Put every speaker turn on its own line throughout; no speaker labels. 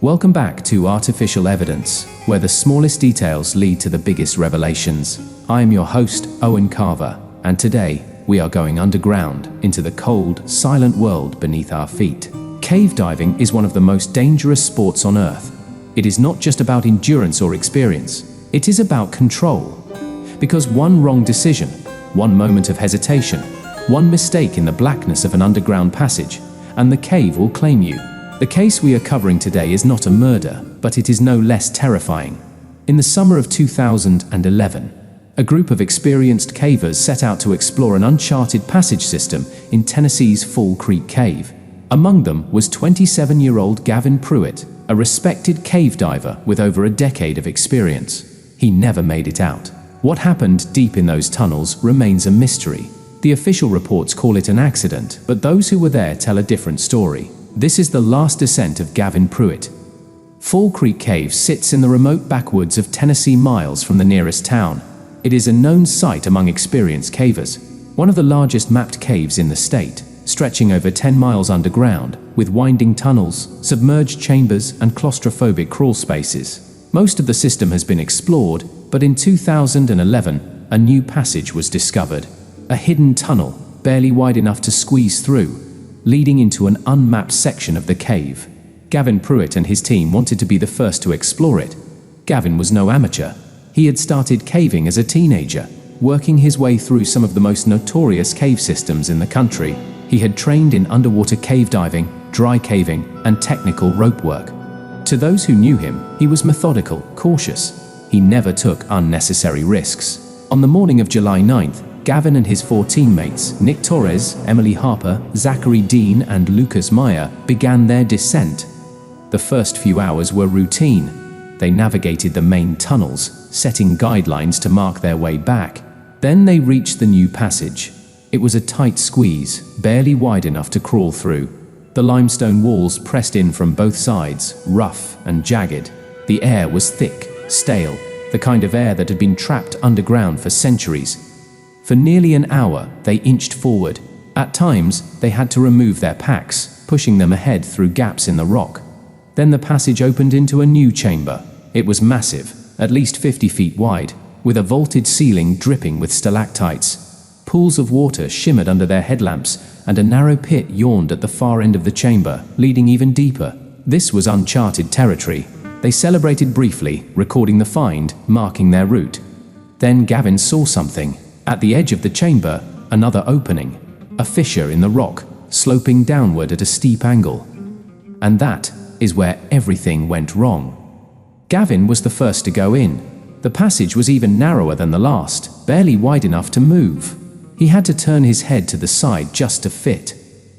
Welcome back to Artificial Evidence, where the smallest details lead to the biggest revelations. I am your host, Owen Carver, and today we are going underground into the cold, silent world beneath our feet. Cave diving is one of the most dangerous sports on Earth. It is not just about endurance or experience, it is about control. Because one wrong decision, one moment of hesitation, one mistake in the blackness of an underground passage, and the cave will claim you. The case we are covering today is not a murder, but it is no less terrifying. In the summer of 2011, a group of experienced cavers set out to explore an uncharted passage system in Tennessee's Fall Creek Cave. Among them was 27-year-old Gavin Pruitt, a respected cave diver with over a decade of experience. He never made it out. What happened deep in those tunnels remains a mystery. The official reports call it an accident, but those who were there tell a different story. This is the last descent of Gavin Pruitt. Fall Creek Cave sits in the remote backwoods of Tennessee, miles from the nearest town. It is a known sight among experienced cavers, one of the largest mapped caves in the state, stretching over 10 miles underground, with winding tunnels, submerged chambers, and claustrophobic crawl spaces. Most of the system has been explored, but in 2011, a new passage was discovered. A hidden tunnel, barely wide enough to squeeze through, leading into an unmapped section of the cave. Gavin Pruitt and his team wanted to be the first to explore it. Gavin was no amateur. He had started caving as a teenager, working his way through some of the most notorious cave systems in the country. He had trained in underwater cave diving, dry caving, and technical rope work. To those who knew him, he was methodical, cautious. He never took unnecessary risks. On the morning of July 9th, Gavin and his 4 teammates, Nick Torres, Emily Harper, Zachary Dean, and Lucas Meyer, began their descent. The first few hours were routine. They navigated the main tunnels, setting guidelines to mark their way back. Then they reached the new passage. It was a tight squeeze, barely wide enough to crawl through. The limestone walls pressed in from both sides, rough and jagged. The air was thick, stale, the kind of air that had been trapped underground for centuries. For nearly an hour, they inched forward. At times, they had to remove their packs, pushing them ahead through gaps in the rock. Then the passage opened into a new chamber. It was massive, at least 50 feet wide, with a vaulted ceiling dripping with stalactites. Pools of water shimmered under their headlamps, and a narrow pit yawned at the far end of the chamber, leading even deeper. This was uncharted territory. They celebrated briefly, recording the find, marking their route. Then Gavin saw something. At the edge of the chamber, another opening, a fissure in the rock, sloping downward at a steep angle. And that is where everything went wrong. Gavin was the first to go in. The passage was even narrower than the last, barely wide enough to move. He had to turn his head to the side just to fit.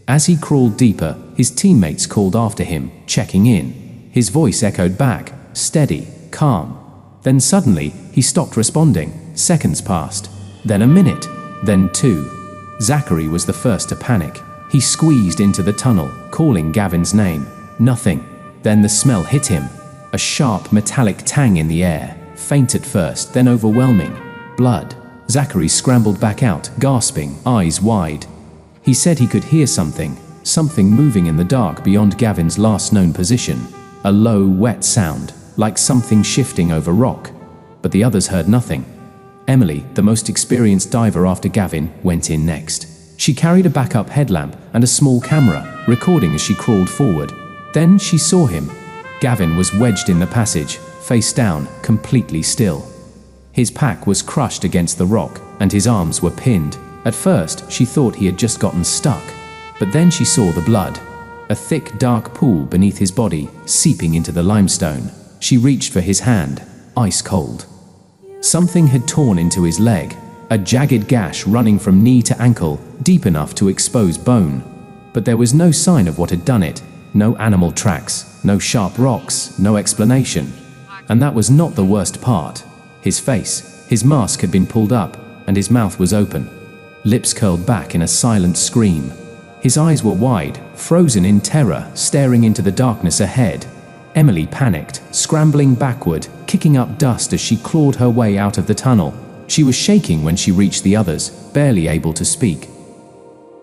As he crawled deeper, his teammates called after him, checking in. His voice echoed back, steady, calm. Then suddenly, he stopped responding. Seconds passed. Then a minute, then 2. Zachary was the first to panic. He squeezed into the tunnel, calling Gavin's name. Nothing. Then the smell hit him. A sharp metallic tang in the air, faint at first, then overwhelming. Blood. Zachary scrambled back out, gasping, eyes wide. He said he could hear something moving in the dark beyond Gavin's last known position. A low, wet sound, like something shifting over rock. But the others heard nothing. Emily, the most experienced diver after Gavin, went in next. She carried a backup headlamp and a small camera, recording as she crawled forward. Then she saw him. Gavin was wedged in the passage, face down, completely still. His pack was crushed against the rock, and his arms were pinned. At first, she thought he had just gotten stuck. But then she saw the blood. A thick, dark pool beneath his body, seeping into the limestone. She reached for his hand, ice cold. Something had torn into his leg, a jagged gash running from knee to ankle, deep enough to expose bone. But there was no sign of what had done it, no animal tracks, no sharp rocks, no explanation. And that was not the worst part. His face, his mask had been pulled up, and his mouth was open. Lips curled back in a silent scream. His eyes were wide, frozen in terror, staring into the darkness ahead. Emily panicked, scrambling backward, kicking up dust as she clawed her way out of the tunnel. She was shaking when she reached the others, barely able to speak.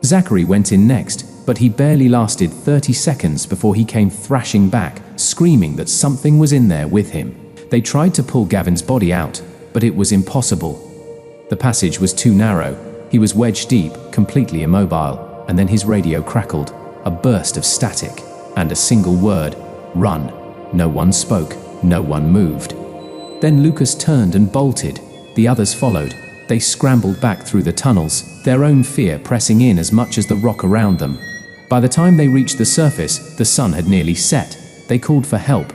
Zachary went in next, but he barely lasted 30 seconds before he came thrashing back, screaming that something was in there with him. They tried to pull Gavin's body out, but it was impossible. The passage was too narrow. He was wedged deep, completely immobile, and then his radio crackled, a burst of static, and a single word: run. No one spoke, no one moved. Then Lucas turned and bolted. The others followed. They scrambled back through the tunnels, their own fear pressing in as much as the rock around them. By the time they reached the surface, the sun had nearly set. They called for help.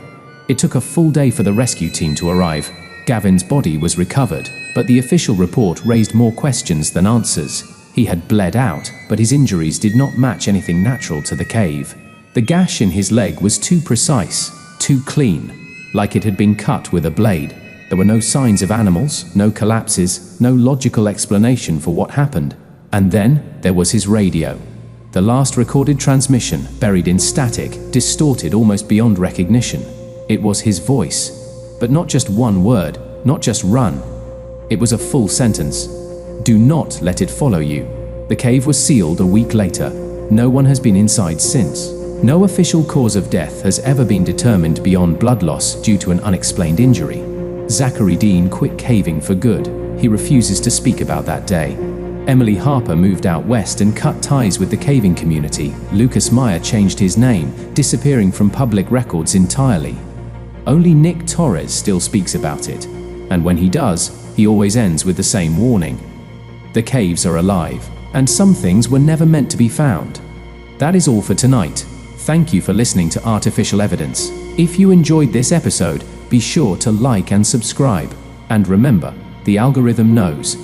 It took a full day for the rescue team to arrive. Gavin's body was recovered, but the official report raised more questions than answers. He had bled out, but his injuries did not match anything natural to the cave. The gash in his leg was too precise, too clean, like it had been cut with a blade. There were no signs of animals, no collapses, no logical explanation for what happened. And then there was his radio. The last recorded transmission, buried in static, distorted almost beyond recognition. It was his voice. But not just one word, not just run. It was a full sentence. Do not let it follow you. The cave was sealed a week later. No one has been inside since. No official cause of death has ever been determined beyond blood loss due to an unexplained injury. Zachary Dean quit caving for good. He refuses to speak about that day. Emily Harper moved out west and cut ties with the caving community. Lucas Meyer changed his name, disappearing from public records entirely. Only Nick Torres still speaks about it. And when he does, he always ends with the same warning. The caves are alive, and some things were never meant to be found. That is all for tonight. Thank you for listening to Artificial Evidence. If you enjoyed this episode, be sure to like and subscribe. And remember, the algorithm knows